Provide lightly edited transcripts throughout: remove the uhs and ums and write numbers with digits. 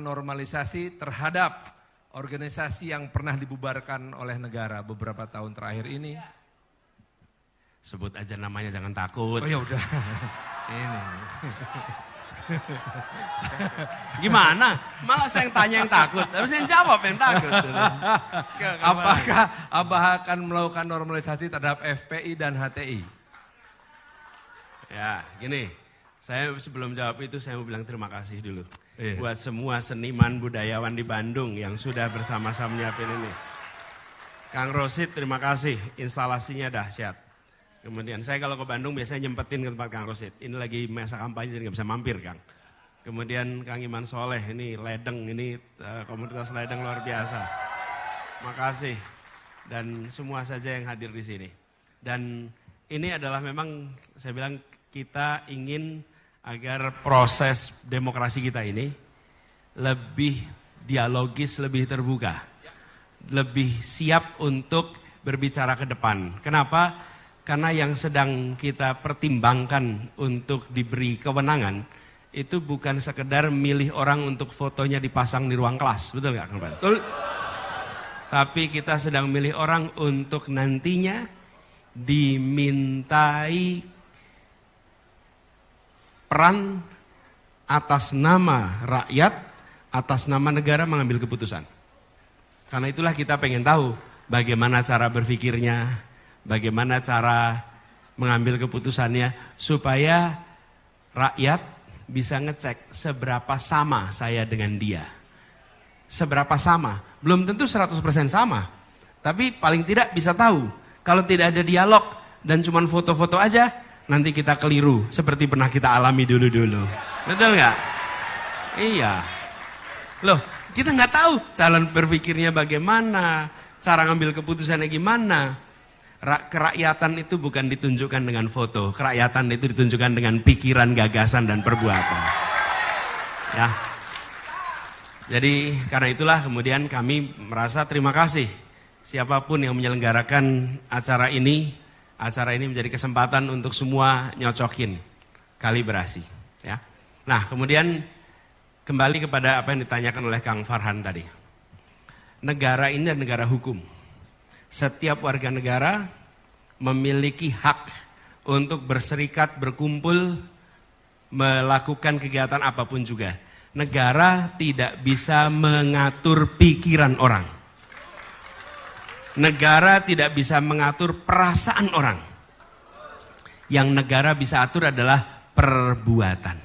normalisasi terhadap organisasi yang pernah dibubarkan oleh negara beberapa tahun terakhir ini. Sebut aja namanya, jangan takut. Oh ya udah. Ini. Gimana? Malah saya yang tanya yang takut, harus yang jawab yang takut. Apakah Abah akan melakukan normalisasi terhadap FPI dan HTI? Ya, gini. Saya sebelum jawab itu saya mau bilang terima kasih dulu. Iya. Buat semua seniman budayawan di Bandung yang sudah bersama-sama menyiapin ini. Kang Rosid terima kasih, instalasinya dahsyat. Kemudian saya kalau ke Bandung biasanya nyempetin ke tempat Kang Rosid. Ini lagi masa kampanye jadi gak bisa mampir Kang. Kemudian Kang Iman Soleh, ini ledeng, ini komunitas ledeng luar biasa. Makasih. Dan semua saja yang hadir di sini. Dan ini adalah memang saya bilang kita ingin agar proses demokrasi kita ini lebih dialogis, lebih terbuka. Lebih siap untuk berbicara ke depan. Kenapa? Karena yang sedang kita pertimbangkan untuk diberi kewenangan itu bukan sekedar milih orang untuk fotonya dipasang di ruang kelas, betul nggak Kang Pan? Betul. Tapi kita sedang milih orang untuk nantinya dimintai peran atas nama rakyat, atas nama negara mengambil keputusan. Karena itulah kita pengen tahu bagaimana cara berpikirnya, bagaimana cara mengambil keputusannya, supaya rakyat bisa ngecek seberapa sama saya dengan dia. Seberapa sama, belum tentu 100% sama, tapi paling tidak bisa tahu. Kalau tidak ada dialog dan cuma foto-foto aja, nanti kita keliru seperti pernah kita alami dulu-dulu. Betul nggak? Iya. Loh, kita nggak tahu calon berpikirnya bagaimana, cara ngambil keputusannya gimana. Kerakyatan itu bukan ditunjukkan dengan foto, kerakyatan itu ditunjukkan dengan pikiran, gagasan, dan perbuatan. Ya. Jadi karena itulah kemudian kami merasa terima kasih siapapun yang menyelenggarakan acara ini. Acara ini menjadi kesempatan untuk semua nyocokin, kalibrasi. Ya. Nah kemudian kembali kepada apa yang ditanyakan oleh Kang Farhan tadi. Negara ini adalah negara hukum. Setiap warga negara memiliki hak untuk berserikat, berkumpul, melakukan kegiatan apapun juga. Negara tidak bisa mengatur pikiran orang. Negara tidak bisa mengatur perasaan orang. Yang negara bisa atur adalah perbuatan.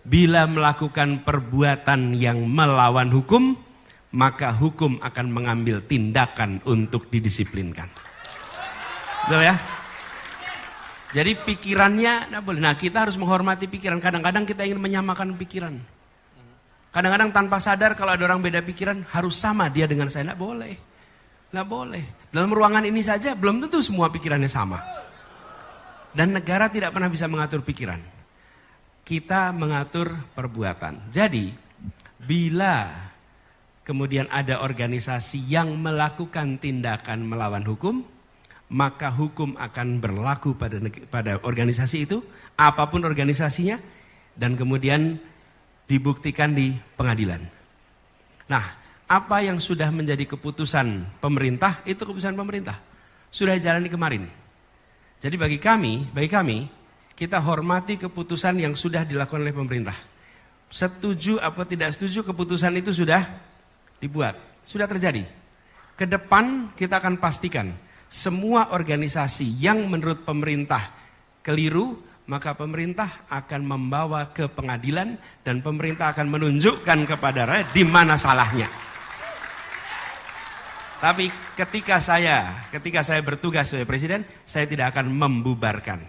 Bila melakukan perbuatan yang melawan hukum, maka hukum akan mengambil tindakan untuk didisiplinkan. Betul ya? Jadi pikirannya, nah kita harus menghormati pikiran. Kadang-kadang kita ingin menyamakan pikiran. Kadang-kadang tanpa sadar kalau ada orang beda pikiran, harus sama dia dengan saya. Nggak boleh. Nggak boleh. Dalam ruangan ini saja belum tentu semua pikirannya sama. Dan negara tidak pernah bisa mengatur pikiran. Kita mengatur perbuatan. Jadi bila kemudian ada organisasi yang melakukan tindakan melawan hukum, maka hukum akan berlaku pada organisasi itu, apapun organisasinya, dan kemudian dibuktikan di pengadilan. Nah, apa yang sudah menjadi keputusan pemerintah, itu keputusan pemerintah. Sudah jalani kemarin. Jadi bagi kami, kita hormati keputusan yang sudah dilakukan oleh pemerintah. Setuju atau tidak setuju, keputusan itu sudah dibuat, sudah terjadi. Ke depan kita akan pastikan, semua organisasi yang menurut pemerintah keliru, maka pemerintah akan membawa ke pengadilan dan pemerintah akan menunjukkan kepada rakyat di mana salahnya. Tapi ketika saya bertugas sebagai presiden, saya tidak akan membubarkan.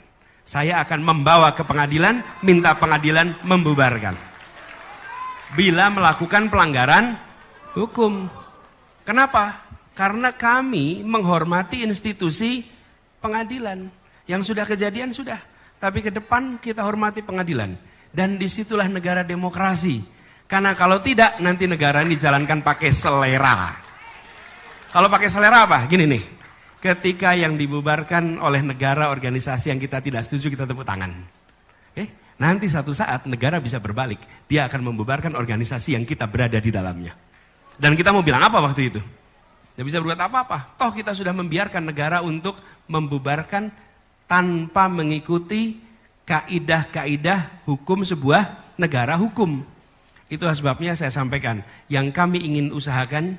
Saya akan membawa ke pengadilan, minta pengadilan membubarkan. Bila melakukan pelanggaran hukum. Kenapa? Karena kami menghormati institusi pengadilan. Yang sudah kejadian sudah. Tapi ke depan kita hormati pengadilan. Dan disitulah negara demokrasi. Karena kalau tidak, nanti negara ini dijalankan pakai selera. Kalau pakai selera apa? Gini nih, ketika yang dibubarkan oleh negara, organisasi yang kita tidak setuju, kita tepuk tangan. Nanti satu saat negara bisa berbalik. Dia akan membubarkan organisasi yang kita berada di dalamnya. Dan kita mau bilang apa waktu itu? Tidak bisa berbuat apa-apa. Toh kita sudah membiarkan negara untuk membubarkan tanpa mengikuti kaidah-kaidah hukum sebuah negara hukum. Itulah sebabnya saya sampaikan, yang kami ingin usahakan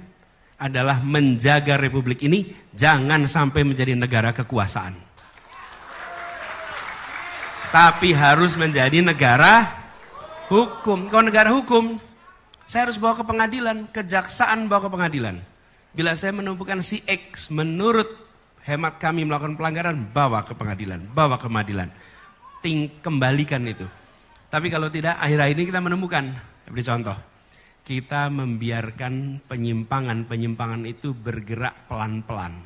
adalah menjaga republik ini jangan sampai menjadi negara kekuasaan. Tapi harus menjadi negara hukum. Kalau negara hukum, saya harus bawa ke pengadilan, kejaksaan bawa ke pengadilan. Bila saya menemukan si X menurut hemat kami melakukan pelanggaran, bawa ke pengadilan, bawa ke pengadilan. Kembalikan itu. Tapi kalau tidak, akhir-akhir ini kita menemukan, beri contoh, kita membiarkan penyimpangan itu bergerak pelan-pelan.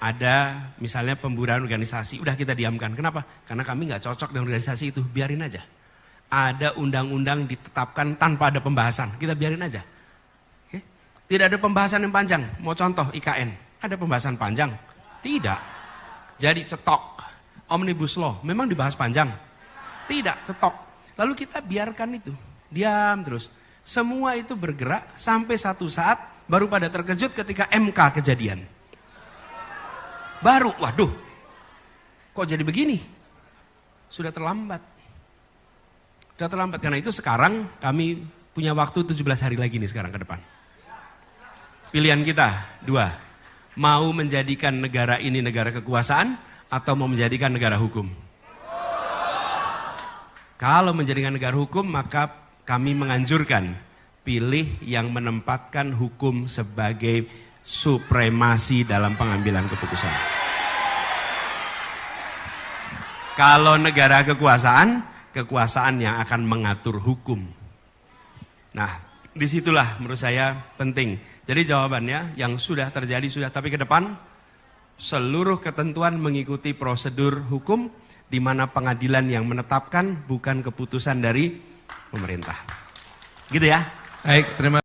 Ada misalnya pembubaran organisasi, udah kita diamkan. Kenapa? Karena kami nggak cocok dengan organisasi itu, biarin aja. Ada undang-undang ditetapkan tanpa ada pembahasan, kita biarin aja. Tidak ada pembahasan yang panjang. Mau contoh IKN, ada pembahasan panjang? Tidak. Jadi cetok, Omnibus Law, memang dibahas panjang? Tidak, cetok. Lalu kita biarkan itu, diam terus. Semua itu bergerak sampai satu saat baru pada terkejut ketika MK kejadian. Baru, waduh, kok jadi begini? Sudah terlambat. Sudah terlambat, karena itu sekarang kami punya waktu 17 hari lagi nih sekarang ke depan. Pilihan kita, dua. Mau menjadikan negara ini negara kekuasaan atau mau menjadikan negara hukum? Kalau menjadikan negara hukum, maka kami menganjurkan pilih yang menempatkan hukum sebagai supremasi dalam pengambilan keputusan. Kalau negara kekuasaan yang akan mengatur hukum. Nah, disitulah menurut saya penting. Jadi jawabannya yang sudah terjadi sudah, tapi ke depan seluruh ketentuan mengikuti prosedur hukum di mana pengadilan yang menetapkan bukan keputusan dari pemerintah. Gitu ya. Baik, terima